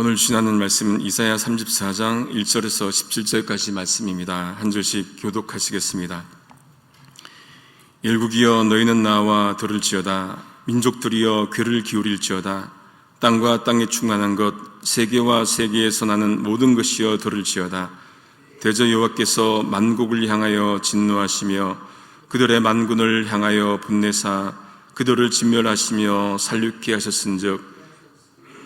오늘 주시는 말씀은 이사야 34장 1절에서 17절까지 말씀입니다. 한 절씩 교독하시겠습니다. 일국이여 너희는 나와 들을지어다. 민족들이여 귀를 기울일지어다. 땅과 땅에 충만한 것 세계와 세계에서 나는 모든 것이여 들을지어다. 대저 여호와께서 만국을 향하여 진노하시며 그들의 만군을 향하여 분내사 그들을 진멸하시며 살육케 하셨은즉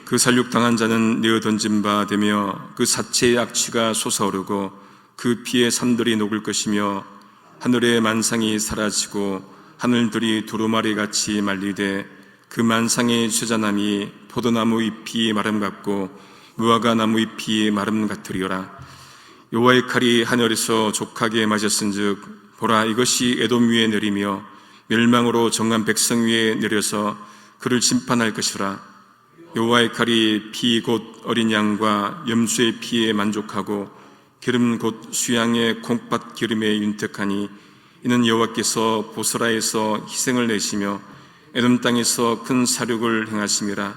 그 살육당한 자는 내어 던진 바 되며 그 사체의 악취가 솟아오르고 그 피의 산들이 녹을 것이며 하늘의 만상이 사라지고 하늘들이 두루마리같이 말리되 그 만상의 쇠자나무 포도나무 잎이 마름 같고 무화과 나무 잎이 마름 같으리어라. 여호와의 칼이 하늘에서 족하게 맞았은즉 보라 이것이 에돔 위에 내리며 멸망으로 정한 백성 위에 내려서 그를 심판할 것이라. 여호와의 칼이 피 곧 어린 양과 염소의 피에 만족하고 기름 곧 수양의 콩팥 기름에 윤택하니 이는 여호와께서 보스라에서 희생을 내시며 에돔 땅에서 큰 사륙을 행하심이라.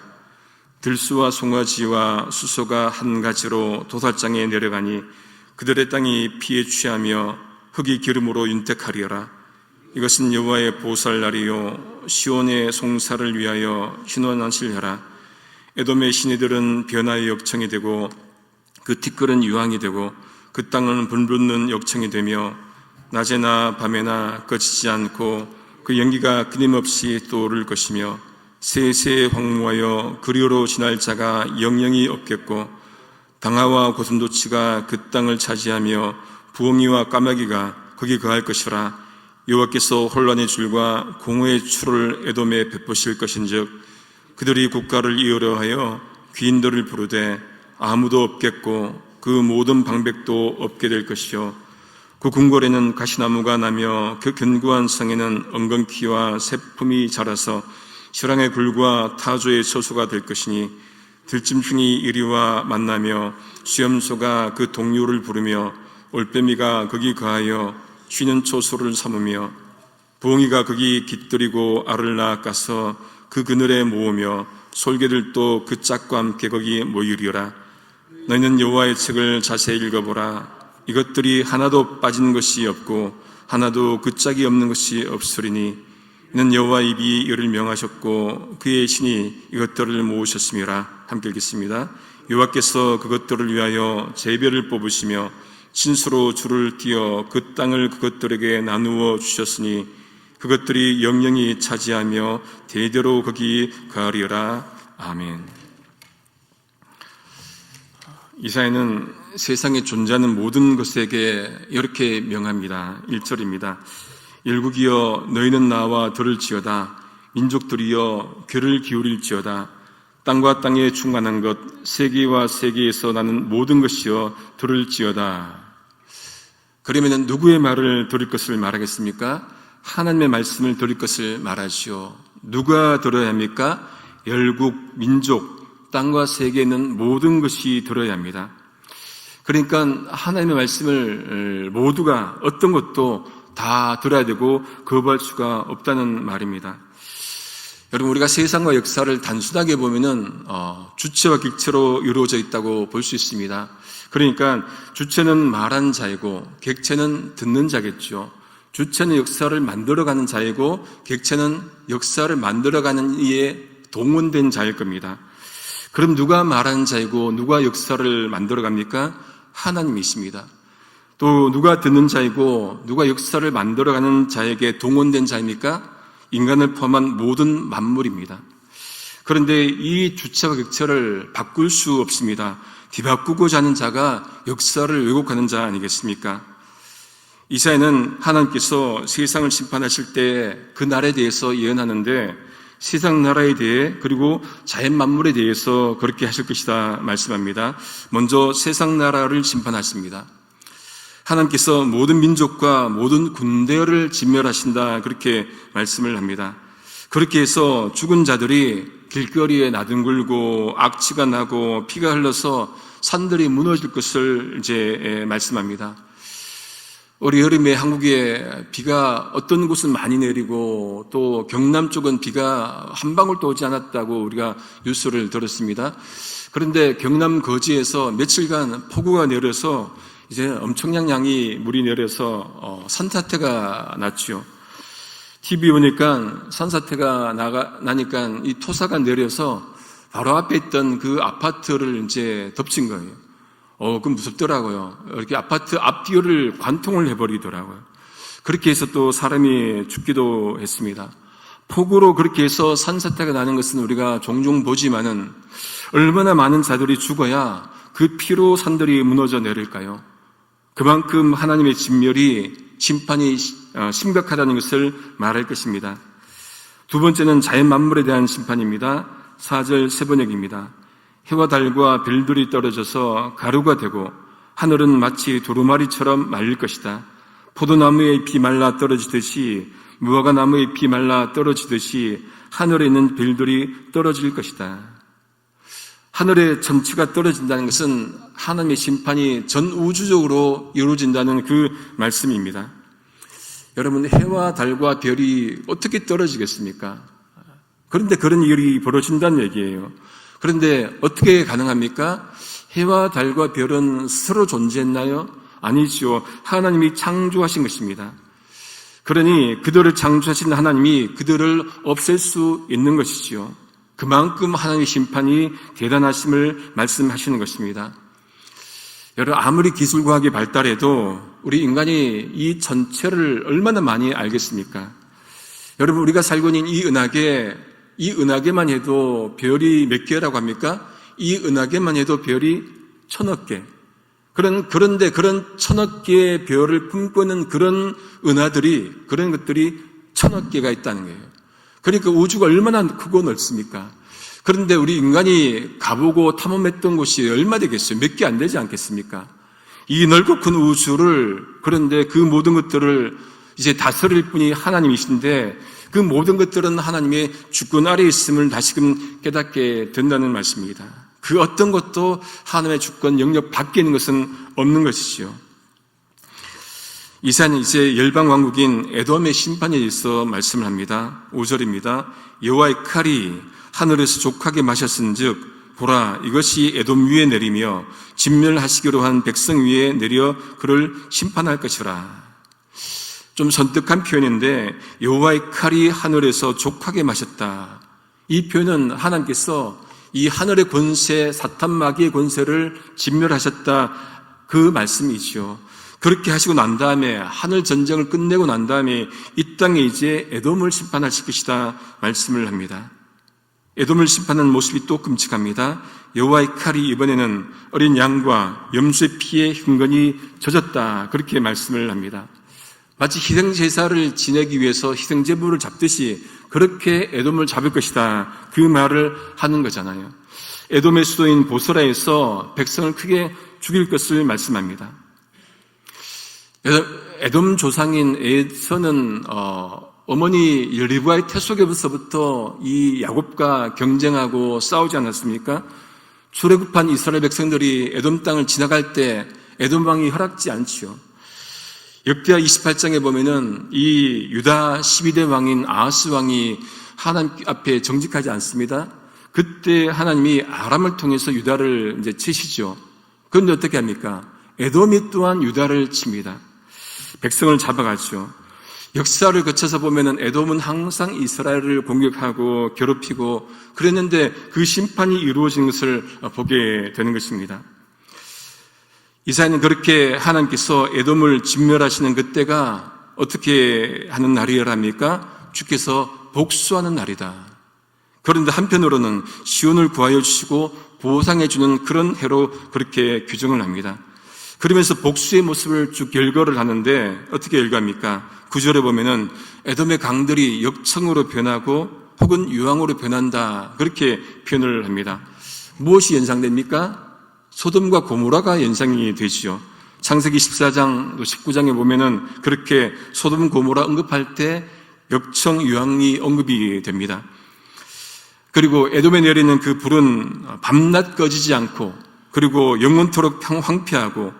들수와 송아지와 수소가 한 가지로 도살장에 내려가니 그들의 땅이 피에 취하며 흙이 기름으로 윤택하리어라. 이것은 여호와의 보살 날이요 시온의 송사를 위하여 신원하시려라. 에돔의 시내들은 변화의 역청이 되고 그 티끌은 유황이 되고 그 땅은 불붙는 역청이 되며 낮에나 밤에나 꺼지지 않고 그 연기가 끊임없이 떠오를 것이며 세세 황무하여 그리로 지날 자가 영영이 없겠고 당하와 고슴도치가 그 땅을 차지하며 부엉이와 까마귀가 거기 거할 것이라. 여호와께서 혼란의 줄과 공허의 추를 에돔에 베푸실 것인즉 그들이 국가를 이으려 하여 귀인들을 부르되 아무도 없겠고 그 모든 방백도 없게 될 것이요 그 궁궐에는 가시나무가 나며 그 견고한 성에는 엉겅퀴와 새품이 자라서 시랑의 굴과 타조의 처소가 될 것이니 들짐승이 이리와 만나며 수염소가 그 동료를 부르며 올빼미가 거기 거하여 쉬는 초소를 삼으며 부엉이가 거기 깃들이고 알을 낳아가서 그 그늘에 모으며 솔개들도 그 짝과 함께 거기 모이리어라. 너희는 여호와의 책을 자세히 읽어보라. 이것들이 하나도 빠진 것이 없고 하나도 그 짝이 없는 것이 없으리니 이는 여호와 입이 이를 명하셨고 그의 신이 이것들을 모으셨음이라. 함께 읽겠습니다. 여호와께서 그것들을 위하여 제별을 뽑으시며 신수로 줄을 띄어 그 땅을 그것들에게 나누어 주셨으니 그것들이 영영이 차지하며 대대로 거기 거하리어라. 아멘. 이사야는 세상에 존재하는 모든 것에게 이렇게 명합니다. 1절입니다. 일국이여 너희는 나와 들을지어다. 민족들이여 귀를 기울일지어다. 땅과 땅에 충만한 것 세계와 세계에서 나는 모든 것이여 들을지어다. 그러면 누구의 말을 들을 것을 말하겠습니까? 하나님의 말씀을 들을 것을 말하시오. 누가 들어야 합니까? 열국, 민족, 땅과 세계에 있는 모든 것이 들어야 합니다. 그러니까 하나님의 말씀을 모두가 어떤 것도 다 들어야 되고 거부할 수가 없다는 말입니다. 여러분, 우리가 세상과 역사를 단순하게 보면은 주체와 객체로 이루어져 있다고 볼 수 있습니다. 그러니까 주체는 말하는 자이고 객체는 듣는 자겠죠. 주체는 역사를 만들어가는 자이고 객체는 역사를 만들어가는 이에 동원된 자일 겁니다. 그럼 누가 말하는 자이고 누가 역사를 만들어갑니까? 하나님이십니다. 또 누가 듣는 자이고 누가 역사를 만들어가는 자에게 동원된 자입니까? 인간을 포함한 모든 만물입니다. 그런데 이 주체와 객체를 바꿀 수 없습니다. 뒤바꾸고자 하는 자가 역사를 왜곡하는 자 아니겠습니까? 이사야는 하나님께서 세상을 심판하실 때 그 날에 대해서 예언하는데 세상 나라에 대해 그리고 자연 만물에 대해서 그렇게 하실 것이다 말씀합니다. 먼저 세상 나라를 심판하십니다. 하나님께서 모든 민족과 모든 군대를 진멸하신다 그렇게 말씀을 합니다. 그렇게 해서 죽은 자들이 길거리에 나뒹굴고 악취가 나고 피가 흘러서 산들이 무너질 것을 이제 말씀합니다. 올해 여름에 한국에 비가 어떤 곳은 많이 내리고 또 경남 쪽은 비가 한 방울도 오지 않았다고 우리가 뉴스를 들었습니다. 그런데 경남 거제에서 며칠간 폭우가 내려서 이제 엄청난 양이 물이 내려서 산사태가 났죠. TV 보니까 산사태가 나니까 이 토사가 내려서 바로 앞에 있던 그 아파트를 이제 덮친 거예요. 그 무섭더라고요. 이렇게 아파트 앞뒤를 관통을 해버리더라고요. 그렇게 해서 또 사람이 죽기도 했습니다. 폭우로 그렇게 해서 산사태가 나는 것은 우리가 종종 보지만은 얼마나 많은 자들이 죽어야 그 피로 산들이 무너져 내릴까요? 그만큼 하나님의 심판이 심각하다는 것을 말할 것입니다. 두 번째는 자연 만물에 대한 심판입니다. 4절 세 번역입니다. 해와 달과 별들이 떨어져서 가루가 되고 하늘은 마치 두루마리처럼 말릴 것이다. 포도나무의 잎이 말라 떨어지듯이 무화과나무의 잎이 말라 떨어지듯이 하늘에 있는 별들이 떨어질 것이다. 하늘의 전체가 떨어진다는 것은 하나님의 심판이 전 우주적으로 이루어진다는 그 말씀입니다. 여러분, 해와 달과 별이 어떻게 떨어지겠습니까? 그런데 그런 일이 벌어진다는 얘기예요. 그런데 어떻게 가능합니까? 해와 달과 별은 스스로 존재했나요? 아니죠. 하나님이 창조하신 것입니다. 그러니 그들을 창조하신 하나님이 그들을 없앨 수 있는 것이죠. 그만큼 하나님의 심판이 대단하심을 말씀하시는 것입니다. 여러분, 아무리 기술과학이 발달해도 우리 인간이 이 전체를 얼마나 많이 알겠습니까? 여러분, 우리가 살고 있는 이 은하계만 해도 별이 몇 개라고 합니까? 이 은하계만 해도 별이 1000억 개. 그런데 그런 1000억 개의 별을 품고 있는 그런 그런 것들이 1000억 개가 있다는 거예요. 그러니까 우주가 얼마나 크고 넓습니까? 그런데 우리 인간이 가보고 탐험했던 곳이 얼마 되겠어요? 몇 개 안 되지 않겠습니까? 이 넓고 큰 우주를, 그런데 그 모든 것들을 이제 다스릴 분이 하나님이신데 그 모든 것들은 하나님의 주권 아래에 있음을 다시금 깨닫게 된다는 말씀입니다. 그 어떤 것도 하나님의 주권 영역 밖에 있는 것은 없는 것이지요. 이사야는 이제 열방 왕국인 에돔의 심판에 대해서 말씀을 합니다. 5절입니다. 여호와의 칼이 하늘에서 족하게 마셨은즉 보라, 이것이 에돔 위에 내리며 진멸하시기로 한 백성 위에 내려 그를 심판할 것이라. 좀 선뜻한 표현인데 여호와의 칼이 하늘에서 족하게 마셨다. 이 표현은 하나님께서 이 하늘의 권세, 사탄 마귀의 권세를 진멸하셨다, 그 말씀이죠. 그렇게 하시고 난 다음에 하늘 전쟁을 끝내고 난 다음에 이 땅에 이제 에돔을 심판하실 것이다 말씀을 합니다. 에돔을 심판하는 모습이 또 끔찍합니다. 여호와의 칼이 이번에는 어린 양과 염소의 피에 흉건히 젖었다, 그렇게 말씀을 합니다. 마치 희생제사를 지내기 위해서 희생제물을 잡듯이 그렇게 에돔을 잡을 것이다, 그 말을 하는 거잖아요. 에돔의 수도인 보스라에서 백성을 크게 죽일 것을 말씀합니다. 에돔 조상인 에서는 어머니 리브아의 태속에서부터 이 야곱과 경쟁하고 싸우지 않았습니까? 출애굽한 이스라엘 백성들이 에돔 땅을 지나갈 때 에돔 왕이 허락지 않지요. 역대하 28장에 보면은 이 유다 12대 왕인 아하스 왕이 하나님 앞에 정직하지 않습니다. 그때 하나님이 아람을 통해서 유다를 이제 치시죠. 그런데 어떻게 합니까? 에돔이 또한 유다를 칩니다. 백성을 잡아가죠. 역사를 거쳐서 보면은 에돔은 항상 이스라엘을 공격하고 괴롭히고 그랬는데 그 심판이 이루어진 것을 보게 되는 것입니다. 이사야는 그렇게 하나님께서 에돔을 진멸하시는 그때가 어떻게 하는 날이랍니까? 주께서 복수하는 날이다. 그런데 한편으로는 시온을 구하여 주시고 보상해 주는 그런 해로 그렇게 규정을 합니다. 그러면서 복수의 모습을 쭉 열거를 하는데 어떻게 열거합니까? 9절에 보면은 에돔의 강들이 역청으로 변하고 혹은 유황으로 변한다, 그렇게 표현을 합니다. 무엇이 연상됩니까? 소돔과 고모라가 연상이 되지요. 창세기 14장, 19장에 보면은 그렇게 소돔, 고모라 언급할 때 역청, 유황이 언급이 됩니다. 그리고 에돔에 내리는 그 불은 밤낮 꺼지지 않고 그리고 영원토록 황폐하고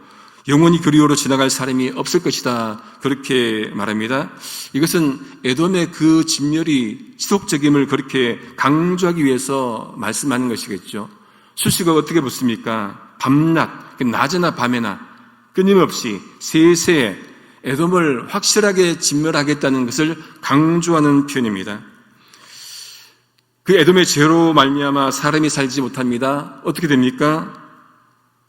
영원히 그리워로 지나갈 사람이 없을 것이다. 그렇게 말합니다. 이것은 에돔의 그 진멸이 지속적임을 그렇게 강조하기 위해서 말씀하는 것이겠죠. 수식어가 어떻게 붙습니까? 밤낮, 낮에나 밤에나 끊임없이 세세 에돔을 확실하게 진멸하겠다는 것을 강조하는 표현입니다. 그 에돔의 죄로 말미암아 사람이 살지 못합니다. 어떻게 됩니까?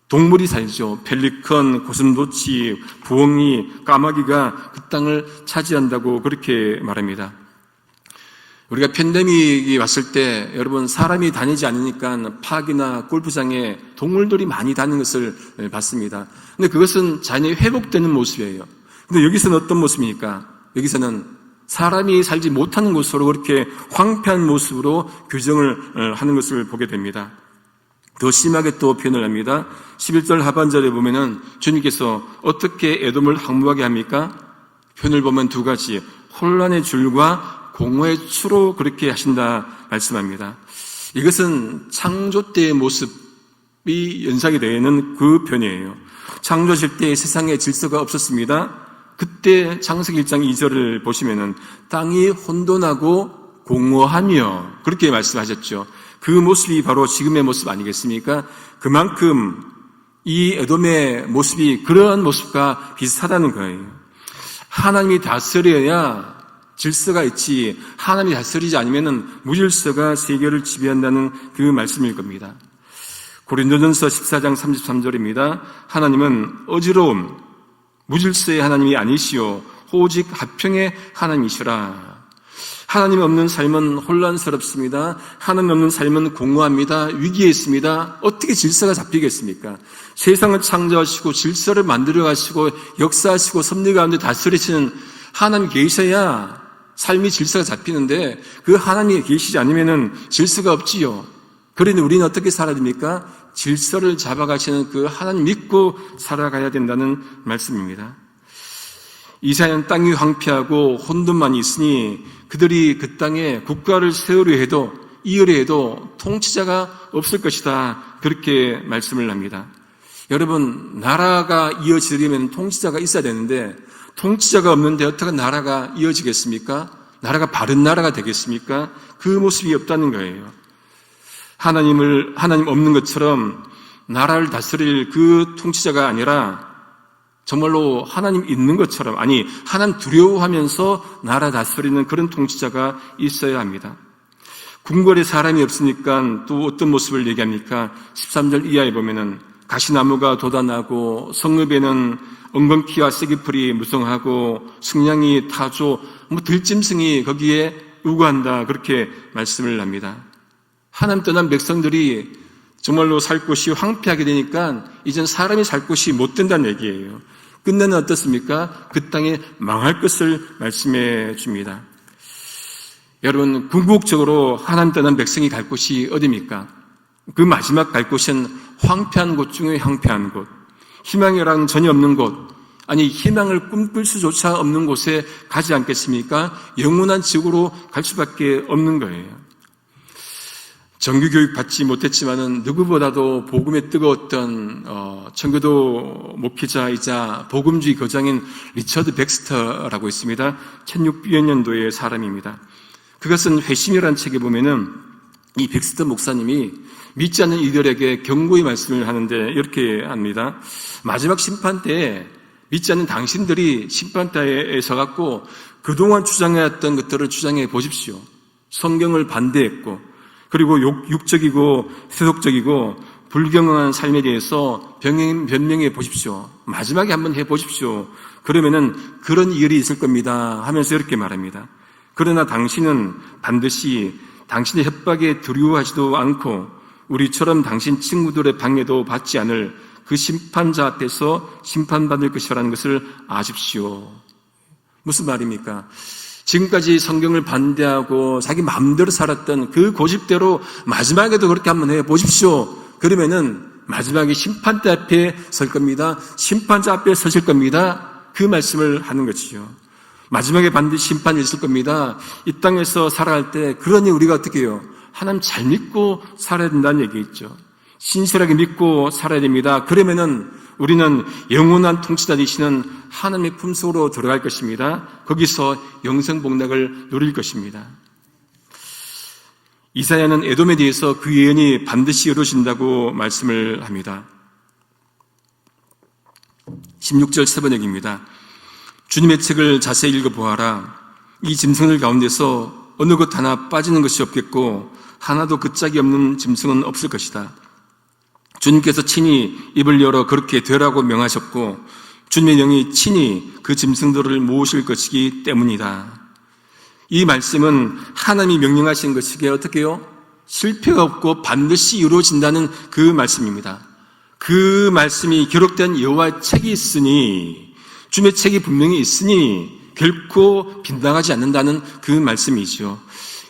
동물이 살죠. 펠리컨, 고슴도치, 부엉이, 까마귀가 그 땅을 차지한다고 그렇게 말합니다. 우리가 팬데믹이 왔을 때 여러분 사람이 다니지 않으니까 파크나 골프장에 동물들이 많이 다니는 것을 봤습니다. 근데 그것은 자연히 회복되는 모습이에요. 근데 여기서는 어떤 모습입니까? 여기서는 사람이 살지 못하는 곳으로 그렇게 황폐한 모습으로 규정을 하는 것을 보게 됩니다. 더 심하게 또 표현을 합니다. 11절 하반절에 보면은 주님께서 어떻게 에돔을 황무하게 합니까? 표현을 보면 두 가지, 혼란의 줄과 공허의 추로 그렇게 하신다 말씀합니다. 이것은 창조 때의 모습이 연상이 되는 그 표현이에요. 창조하실 때 세상에 질서가 없었습니다. 그때 창세기 1장 2절을 보시면은 땅이 혼돈하고 공허하며 그렇게 말씀하셨죠. 그 모습이 바로 지금의 모습 아니겠습니까? 그만큼 이 에돔의 모습이 그러한 모습과 비슷하다는 거예요. 하나님이 다스려야 질서가 있지, 하나님이 다스리지 않으면 무질서가 세계를 지배한다는 그 말씀일 겁니다. 고린도전서 14장 33절입니다. 하나님은 어지러움, 무질서의 하나님이 아니시오 오직 화평의 하나님이시라. 하나님 없는 삶은 혼란스럽습니다. 하나님 없는 삶은 공허합니다. 위기에 있습니다. 어떻게 질서가 잡히겠습니까? 세상을 창조하시고 질서를 만들어 가시고 역사하시고 섭리 가운데 다스리시는 하나님이 계셔야 삶이 질서가 잡히는데 그 하나님이 계시지 않으면 질서가 없지요. 그러니 우리는 어떻게 살아야 됩니까? 질서를 잡아가시는 그 하나님 믿고 살아가야 된다는 말씀입니다. 이스라엘은 땅이 황폐하고 혼돈만 있으니 그들이 그 땅에 국가를 세우려 해도 이으려 해도 통치자가 없을 것이다. 그렇게 말씀을 합니다. 여러분, 나라가 이어지려면 통치자가 있어야 되는데 통치자가 없는데 어떻게 나라가 이어지겠습니까? 나라가 바른 나라가 되겠습니까? 그 모습이 없다는 거예요. 하나님 없는 것처럼 나라를 다스릴 그 통치자가 아니라 정말로 하나님 있는 것처럼, 아니 하나님 두려워하면서 나라 다스리는 그런 통치자가 있어야 합니다. 궁궐에 사람이 없으니까 또 어떤 모습을 얘기합니까? 13절 이하에 보면은 가시나무가 돋아나고 성읍에는 엉겅퀴와 쐐기풀이 무성하고 승냥이 타조, 들짐승이 거기에 우거한다. 그렇게 말씀을 합니다. 하나님 떠난 백성들이 정말로 살 곳이 황폐하게 되니까 이젠 사람이 살 곳이 못 된다는 얘기예요. 끝내는 어떻습니까? 그 땅에 망할 것을 말씀해 줍니다. 여러분, 궁극적으로 하나님 떠난 백성이 갈 곳이 어디입니까? 그 마지막 갈 곳은 황폐한 곳 중에 황폐한 곳, 희망이랑 전혀 없는 곳, 아니 희망을 꿈꿀 수조차 없는 곳에 가지 않겠습니까? 영원한 지옥으로 갈 수밖에 없는 거예요. 정규교육 받지 못했지만은 누구보다도 복음에 뜨거웠던 청교도 목회자이자 복음주의 거장인 리처드 백스터라고 있습니다. 1600년도의 사람입니다. 그것은 회심이라는 책에 보면은 이 백스터 목사님이 믿지 않는 이들에게 경고의 말씀을 하는데 이렇게 합니다. 마지막 심판 때에 믿지 않는 당신들이 심판대에 서갖고 그동안 주장해왔던 것들을 주장해 보십시오. 성경을 반대했고 그리고 육적이고 세속적이고 불경한 삶에 대해서 변명해 보십시오. 마지막에 한번 해보십시오. 그러면은 그런 일이 있을 겁니다 하면서 이렇게 말합니다. 그러나 당신은 반드시 당신의 협박에 두려워하지도 않고 우리처럼 당신 친구들의 방해도 받지 않을 그 심판자 앞에서 심판받을 것이라는 것을 아십시오. 무슨 말입니까? 지금까지 성경을 반대하고 자기 마음대로 살았던 그 고집대로 마지막에도 그렇게 한번 해보십시오. 그러면은 마지막에 심판대 앞에 설 겁니다. 심판자 앞에 서실 겁니다. 그 말씀을 하는 것이죠. 마지막에 반드시 심판이 있을 겁니다. 이 땅에서 살아갈 때 그러니 우리가 어떻게 해요? 하나님 잘 믿고 살아야 된다는 얘기 있죠. 신실하게 믿고 살아야 됩니다. 그러면은 우리는 영원한 통치자 되시는 하나님의 품속으로 들어갈 것입니다. 거기서 영생 복락을 누릴 것입니다. 이사야는 에돔에 대해서 그 예언이 반드시 이루어진다고 말씀을 합니다. 16절 세 번역입니다. 주님의 책을 자세히 읽어보아라. 이 짐승들 가운데서 어느 것 하나 빠지는 것이 없겠고 하나도 그 짝이 없는 짐승은 없을 것이다. 주님께서 친히 입을 열어 그렇게 되라고 명하셨고 주님의 영이 친히 그 짐승들을 모으실 것이기 때문이다. 이 말씀은 하나님이 명령하신 것이기에 어떻게 해요? 실패가 없고 반드시 이루어진다는 그 말씀입니다. 그 말씀이 기록된 여호와의 책이 있으니, 주님의 책이 분명히 있으니 결코 빗나가지 않는다는 그 말씀이죠.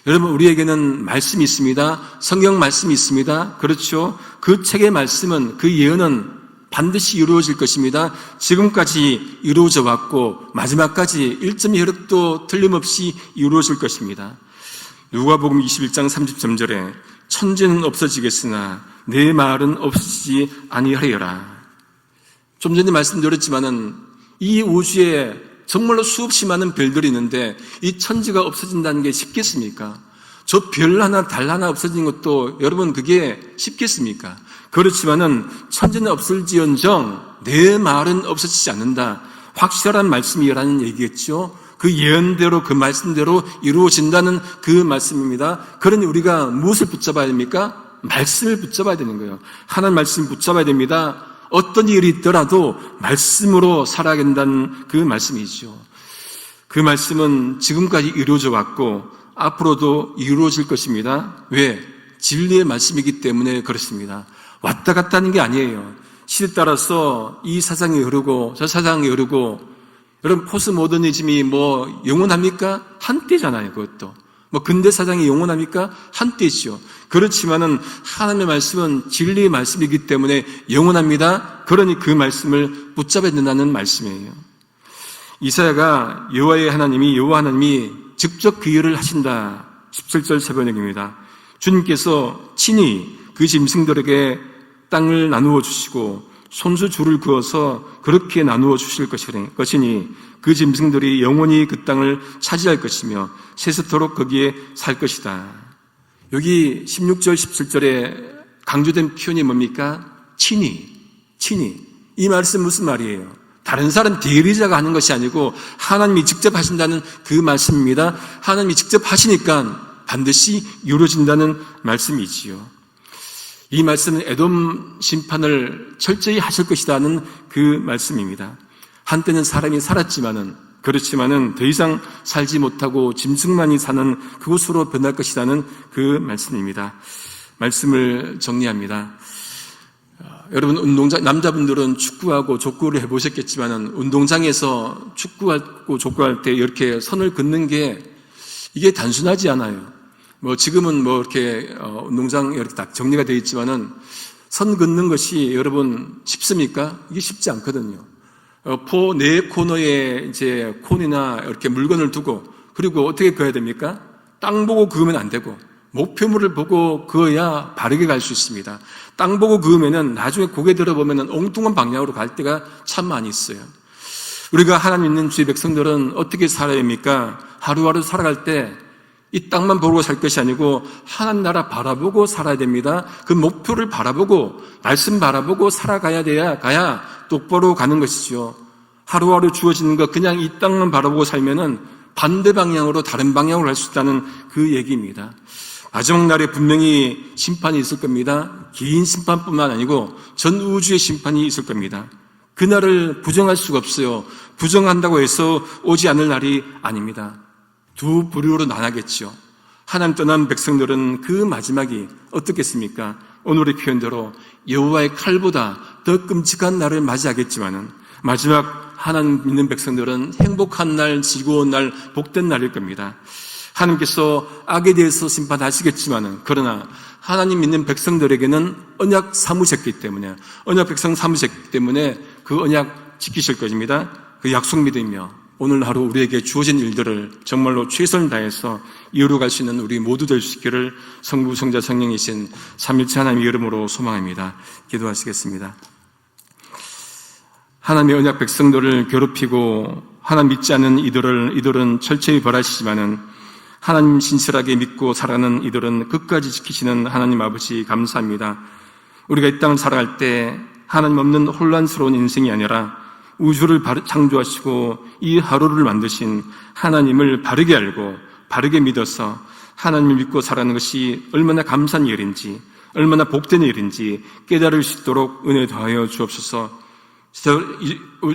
여러분, 우리에게는 말씀이 있습니다. 성경 말씀이 있습니다. 그렇죠? 그 책의 말씀은, 그 예언은 반드시 이루어질 것입니다. 지금까지 이루어져 왔고 마지막까지 1.1획도 틀림없이 이루어질 것입니다. 누가복음 21장 33절에 천지는 없어지겠으나 내 말은 없어지지 아니하리라. 좀 전에 말씀드렸지만은 이 우주에 정말로 수없이 많은 별들이 있는데 이 천지가 없어진다는 게 쉽겠습니까? 저 별 하나, 달 하나 없어지는 것도 여러분 그게 쉽겠습니까? 그렇지만은 천지는 없을지언정 내 말은 없어지지 않는다. 확실한 말씀이라는 얘기겠죠. 그 예언대로, 그 말씀대로 이루어진다는 그 말씀입니다. 그러니 우리가 무엇을 붙잡아야 됩니까? 말씀을 붙잡아야 되는 거예요. 하나님 말씀 붙잡아야 됩니다. 어떤 일이 있더라도 말씀으로 살아야 된다는 그 말씀이죠. 그 말씀은 지금까지 이루어져 왔고 앞으로도 이루어질 것입니다. 왜? 진리의 말씀이기 때문에 그렇습니다. 왔다 갔다 하는 게 아니에요. 시대에 따라서 이 사상이 흐르고 저 사상이 흐르고, 여러분 포스모더니즘이 뭐 영원합니까? 한때잖아요. 그것도 뭐 근대 사상이 영원합니까? 한때죠. 그렇지만은 하나님의 말씀은 진리의 말씀이기 때문에 영원합니다. 그러니 그 말씀을 붙잡아야 된다는 말씀이에요. 이사야가 여호와 하나님이 직접 그 일을 하신다. 17절 세번역입니다. 주님께서 친히 그 짐승들에게 땅을 나누어 주시고 손수 줄을 그어서 그렇게 나누어 주실 것이니 그 짐승들이 영원히 그 땅을 차지할 것이며 세세토록 거기에 살 것이다. 여기 16절 17절에 강조된 표현이 뭡니까? 친히. 이 말씀 무슨 말이에요? 다른 사람 대리자가 하는 것이 아니고 하나님이 직접 하신다는 그 말씀입니다. 하나님이 직접 하시니까 반드시 이루어진다는 말씀이지요. 이 말씀은 에돔 심판을 철저히 하실 것이라는 그 말씀입니다. 한때는 사람이 살았지만은, 그렇지만은 더 이상 살지 못하고 짐승만이 사는 그곳으로 변할 것이라는 그 말씀입니다. 말씀을 정리합니다. 여러분 운동장, 남자분들은 축구하고 족구를 해보셨겠지만은 운동장에서 축구하고 족구할 때 이렇게 선을 긋는 게 이게 단순하지 않아요. 뭐 지금은 뭐 이렇게 운동장 이렇게 딱 정리가 되어 있지만은 선 긋는 것이 여러분 쉽습니까? 이게 쉽지 않거든요. 포 네 코너에 이제 콘이나 이렇게 물건을 두고, 그리고 어떻게 그어야 됩니까? 땅 보고 그으면 안 되고 목표물을 보고 그어야 바르게 갈 수 있습니다. 땅 보고 그으면은 나중에 고개 들어보면은 엉뚱한 방향으로 갈 때가 참 많이 있어요. 우리가 하나님 있는 주의 백성들은 어떻게 살아야 합니까? 하루하루 살아갈 때 이 땅만 보고 살 것이 아니고 하나님 나라 바라보고 살아야 됩니다. 그 목표를 바라보고 말씀 바라보고 살아가야 가야 똑바로 가는 것이죠. 하루하루 주어지는 것 그냥 이 땅만 바라보고 살면은 반대 방향으로 다른 방향으로 갈 수 있다는 그 얘기입니다. 마지막 날에 분명히 심판이 있을 겁니다. 긴 심판뿐만 아니고 전 우주의 심판이 있을 겁니다. 그날을 부정할 수가 없어요. 부정한다고 해서 오지 않을 날이 아닙니다. 두 부류로 나눠겠죠. 하나님 떠난 백성들은 그 마지막이 어떻겠습니까? 오늘의 표현대로 여호와의 칼보다 더 끔찍한 날을 맞이하겠지만은 마지막 하나님 믿는 백성들은 행복한 날, 즐거운 날, 복된 날일 겁니다. 하나님께서 악에 대해서 심판하시겠지만은, 그러나 하나님 믿는 백성들에게는 언약 삼으셨기 때문에, 언약 백성 삼으셨기 때문에 그 언약 지키실 것입니다. 그 약속 믿으며 오늘 하루 우리에게 주어진 일들을 정말로 최선을 다해서 이루어갈 수 있는 우리 모두 될 수 있기를 성부, 성자, 성령이신 삼위일체 하나님의 이름으로 소망합니다. 기도하시겠습니다. 하나님의 언약 백성들을 괴롭히고 하나님 믿지 않는 이들은 철저히 벌하시지만은 하나님 신실하게 믿고 살아가는 이들은 끝까지 지키시는 하나님 아버지 감사합니다. 우리가 이 땅을 살아갈 때 하나님 없는 혼란스러운 인생이 아니라 우주를 창조하시고 이 하루를 만드신 하나님을 바르게 알고 바르게 믿어서 하나님을 믿고 살아가는 것이 얼마나 감사한 일인지, 얼마나 복된 일인지 깨달을 수 있도록 은혜 더하여 주옵소서.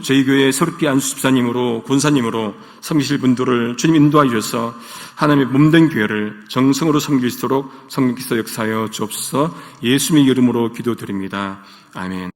저희 교회 서럽기 안수 집사님으로 권사님으로 섬기실 분들을 주님 인도하여 주셔서 하나님의 몸된 교회를 정성으로 섬길 수 있도록 성령께서 역사하여 주옵소서. 예수님의 이름으로 기도드립니다. 아멘.